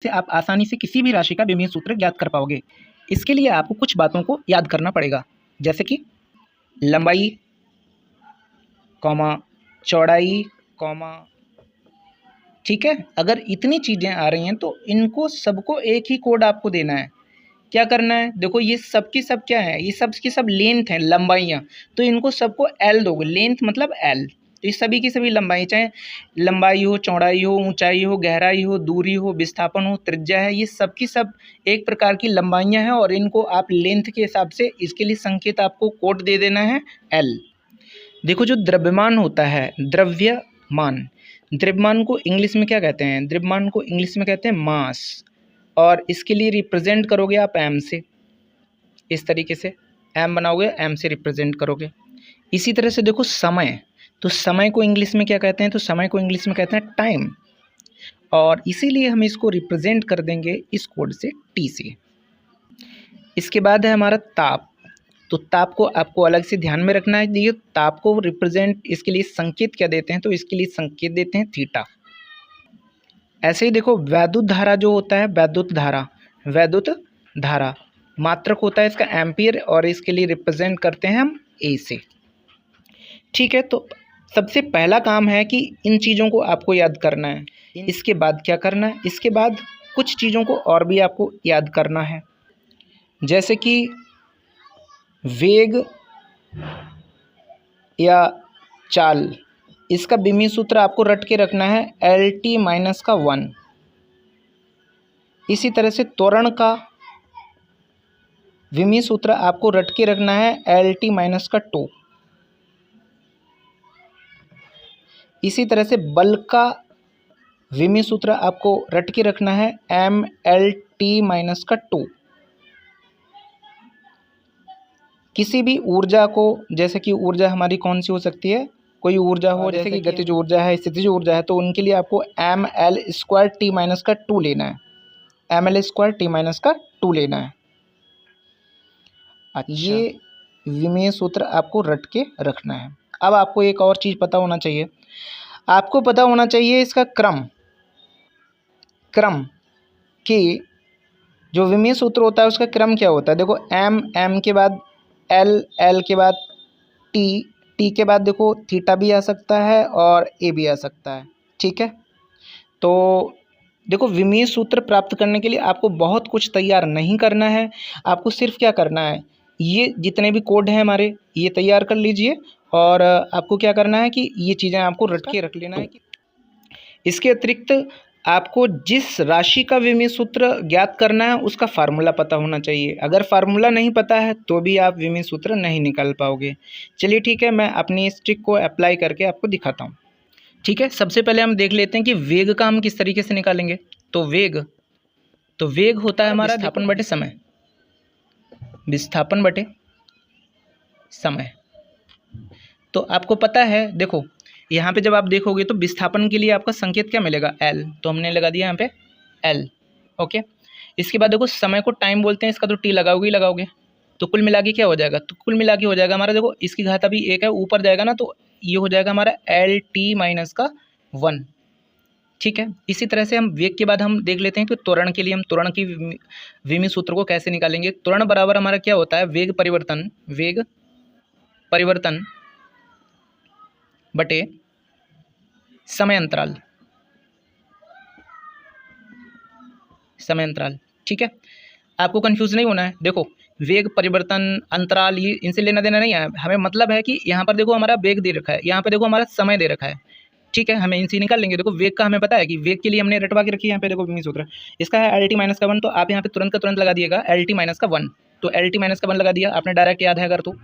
से आप आसानी से किसी भी राशि का विमीय सूत्र ज्ञात कर पाओगे। इसके लिए आपको कुछ बातों को याद करना पड़ेगा, जैसे कि लंबाई, कॉमा चौड़ाई, कॉमा, ठीक है। अगर इतनी चीज़ें आ रही हैं तो इनको सबको एक ही कोड आपको देना है। क्या करना है, देखो ये सब की सब क्या है, ये सब की सब लेंथ है, लंबाइयाँ, तो इनको सबको एल दोगे, लेंथ मतलब एल। तो ये सभी की सभी लंबाई, चाहे लंबाई हो, चौड़ाई हो, ऊंचाई हो, गहराई हो, दूरी हो, विस्थापन हो, त्रिज्या है, ये सब की सब एक प्रकार की लंबाइयाँ हैं और इनको आप लेंथ के हिसाब से इसके लिए संकेत आपको कोड दे देना है एल। देखो जो द्रव्यमान होता है, द्रव्यमान को इंग्लिश में क्या कहते हैं, द्रव्यमान को इंग्लिश में कहते हैं मास, और इसके लिए रिप्रेजेंट करोगे आप एम से, इस तरीके से एम बनाओगे, एम से रिप्रेजेंट करोगे। इसी तरह से देखो समय, तो समय को इंग्लिश में क्या कहते हैं, तो समय को इंग्लिश में कहते हैं टाइम, और इसीलिए हम इसको रिप्रेजेंट कर देंगे इस कोड से टी से। इसके बाद है हमारा ताप, तो ताप को आपको अलग से ध्यान में रखना है। ये ताप को रिप्रेजेंट, इसके लिए संकेत क्या देते हैं, तो इसके लिए संकेत देते हैं थीटा। ऐसे ही देखो वैद्युत धारा जो होता है, वैद्युत धारा मात्रक होता है इसका एम्पियर, और इसके लिए रिप्रेजेंट करते हैं हम ए से। ठीक है, तो सबसे पहला काम है कि इन चीज़ों को आपको याद करना है। इसके बाद क्या करना है, इसके बाद कुछ चीज़ों को और भी आपको याद करना है, जैसे कि वेग या चाल, इसका विमीय सूत्र आपको रट के रखना है LT-1। इसी तरह से त्वरण का विमीय सूत्र आपको रट के रखना है LT-2। इसी तरह से बल का विमीय सूत्र आपको रट के रखना है MLT-2। किसी भी ऊर्जा को, जैसे कि ऊर्जा हमारी कौन सी हो सकती है, कोई ऊर्जा हो, जैसे कि गतिज ऊर्जा है, स्थितिज ऊर्जा है, तो उनके लिए आपको ML2T-2 लेना है, ML2T-2 लेना है। अच्छा, ये विमीय सूत्र आपको रट के रखना है। अब आपको एक और चीज़ पता होना चाहिए, आपको पता होना चाहिए इसका क्रम कि जो विमीय सूत्र होता है उसका क्रम क्या होता है। देखो M के बाद L के बाद T के बाद देखो थीटा भी आ सकता है और A भी आ सकता है। ठीक है, तो देखो विमीय सूत्र प्राप्त करने के लिए आपको बहुत कुछ तैयार नहीं करना है, आपको सिर्फ क्या करना है, ये जितने भी कोड हैं हमारे ये तैयार कर लीजिए, और आपको क्या करना है कि ये चीज़ें आपको रट के रख लेना है। कि इसके अतिरिक्त आपको जिस राशि का विमीय सूत्र ज्ञात करना है उसका फार्मूला पता होना चाहिए। अगर फार्मूला नहीं पता है तो भी आप विमीय सूत्र नहीं निकाल पाओगे। चलिए ठीक है, मैं अपनी इस ट्रिक को अप्लाई करके आपको दिखाता हूँ। ठीक है, सबसे पहले हम देख लेते हैं कि वेग का हम किस तरीके से निकालेंगे। तो वेग होता है हमारा विस्थापन बटे समय, विस्थापन बटे समय। तो आपको पता है, देखो यहाँ पे जब आप देखोगे तो विस्थापन के लिए आपका संकेत क्या मिलेगा, L, तो हमने लगा दिया यहाँ पे L। ओके, इसके बाद देखो समय को टाइम बोलते हैं, इसका तो T लगाओगे, तो कुल मिला के क्या हो जाएगा, तो कुल मिला के हो जाएगा हमारा, देखो इसकी घात अभी 1 है, ऊपर जाएगा ना तो ये हो जाएगा हमारा LT-1। ठीक है, इसी तरह से हम वेग के बाद हम देख लेते हैं कि त्वरण के लिए हम त्वरण की विमीय सूत्र को कैसे निकालेंगे। त्वरण बराबर हमारा क्या होता है, वेग परिवर्तन बटे समय अंतराल। ठीक है, आपको कंफ्यूज नहीं होना है। देखो वेग, परिवर्तन, अंतराल, ये इनसे लेना देना नहीं है हमें, मतलब है कि यहाँ पर देखो हमारा वेग दे रखा है, यहाँ पर देखो हमारा समय दे रखा है। ठीक है, हमें इनसे निकाल लेंगे। देखो वेग का हमें पता है कि वेग के लिए हमने रटवा के रखी है, यहाँ पे देखो विमीय सूत्र इसका है LT-1, तो आप यहाँ पे तुरंत का तुरंत लगा दिएगा LT-1, तो LT-1 लगा दिया आपने, डायरेक्ट याद है अगर तो।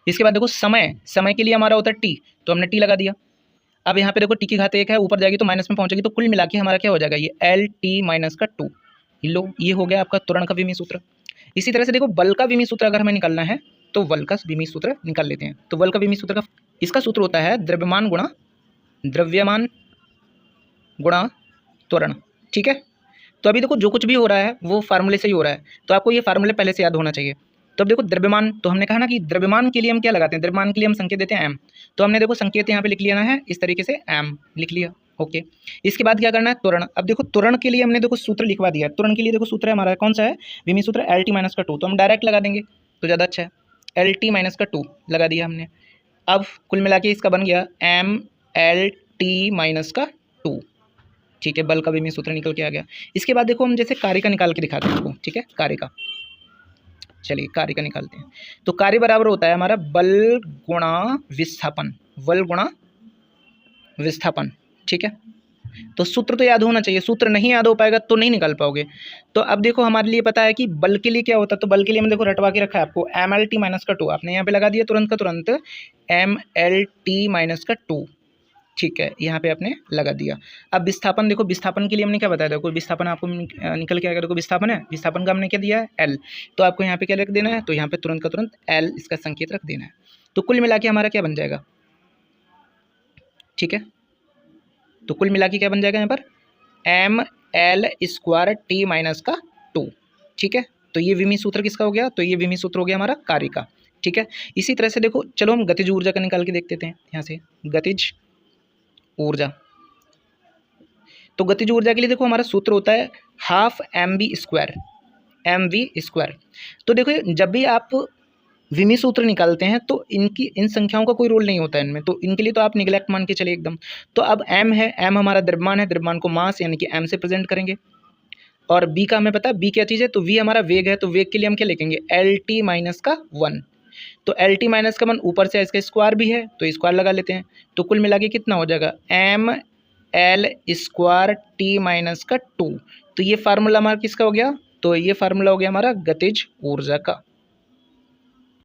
इसके बाद देखो समय के लिए हमारा होता है T, तो हमने T लगा दिया। अब यहाँ पे देखो T की घात 1 है, ऊपर जाएगी तो माइनस में पहुंचेगी, तो कुल मिला के हमारा क्या हो जाएगा, ये LT-2। लो, ये हो गया आपका त्वरण का विमीय सूत्र। इसी तरह से देखो बल का विमीय सूत्र अगर हमें निकालना है तो बल का विमीय सूत्र निकाल लेते हैं। तो बल का विमीय सूत्र का इसका सूत्र होता है द्रव्यमान गुणा त्वरण। ठीक है, तो अभी देखो जो कुछ भी हो रहा है वो फार्मूले से ही हो रहा है, तो आपको ये फार्मूले पहले से याद होना चाहिए। तो अब देखो द्रव्यमान, तो हमने कहा ना कि द्रव्यमान के लिए हम क्या लगाते हैं, द्रव्यमान के लिए हम संकेत देते हैं M, तो हमने देखो संकेत यहाँ पे लिख लिया है इस तरीके से, M लिख लिया। ओके। इसके बाद क्या करना है, त्वरण। अब देखो त्वरण के लिए हमने देखो सूत्र लिखवा दिया है। त्वरण के लिए देखो सूत्र है हमारा कौन सा है, विमी सूत्र एल टी माइनस का 2, तो हम डायरेक्ट लगा देंगे तो ज़्यादा अच्छा है। एल टी माइनस का 2 लगा दिया हमने। अब कुल मिला के इसका बन गया एम एल टी माइनस का 2, ठीक है, बल का विमी सूत्र निकल के आ गया। इसके बाद देखो हम जैसे कार्य का निकाल के दिखाते हैं आपको, ठीक है, कार्य का। चलिए कार्य का निकालते हैं। तो कार्य बराबर होता है हमारा बल गुणा विस्थापन, बल गुणा विस्थापन, ठीक है। तो सूत्र तो याद होना चाहिए, सूत्र नहीं याद हो पाएगा तो नहीं निकाल पाओगे। तो अब देखो हमारे लिए पता है कि बल के लिए क्या होता है, तो बल के लिए हमने देखो रटवा के रखा है आपको एम एल टी माइनस का 2, आपने यहाँ पे लगा दिया तुरंत का तुरंत एम एल टी माइनस का 2, ठीक है, यहाँ पे आपने लगा दिया। अब विस्थापन देखो, विस्थापन के लिए हमने क्या बताया था, कोई विस्थापन आपको निकल के आएगा, देखो विस्थापन है, विस्थापन का हमने क्या दिया है एल, तो आपको यहाँ पे क्या रख देना है, तो यहाँ पे तुरंत का तुरंत एल इसका संकेत रख देना है। तो कुल मिला के हमारा क्या बन जाएगा, ठीक है, तो कुल मिला के क्या बन जाएगा यहाँ पर m l square t minus का 2, ठीक है। तो ये विमी सूत्र किसका हो गया, तो ये विमी सूत्र हो गया हमारा कार्य का, ठीक है। इसी तरह से देखो चलो हम गतिज ऊर्जा का निकाल के देख देते हैं यहाँ से, गतिज ऊर्जा। तो गतिज ऊर्जा के लिए देखो हमारा सूत्र होता है half m v square, m v square. तो देखो जब भी आप विमी सूत्र निकालते हैं तो इन संख्याओं का कोई रोल नहीं होता है इनमें, तो इनके लिए तो आप निगलेक्ट मान के चलिए एकदम। तो अब एम है, एम हमारा द्रव्यमान है, द्रव्यमान को मास यानी कि एम से प्रेजेंट करेंगे। और बी का हमें पता है बी क्या चीज़ है, तो वी हमारा वेग है, तो वेग के लिए हम क्या लिखेंगे एल टी माइनस का 1। तो एल टी माइनस का 1 ऊपर से इसका स्क्वायर भी है तो स्क्वायर लगा लेते हैं। तो कुल मिला के कितना हो जाएगा m l square t minus का 2। तो ये फार्मूला हमारा किसका हो गया, तो ये फार्मूला हो गया हमारा गतिज ऊर्जा का।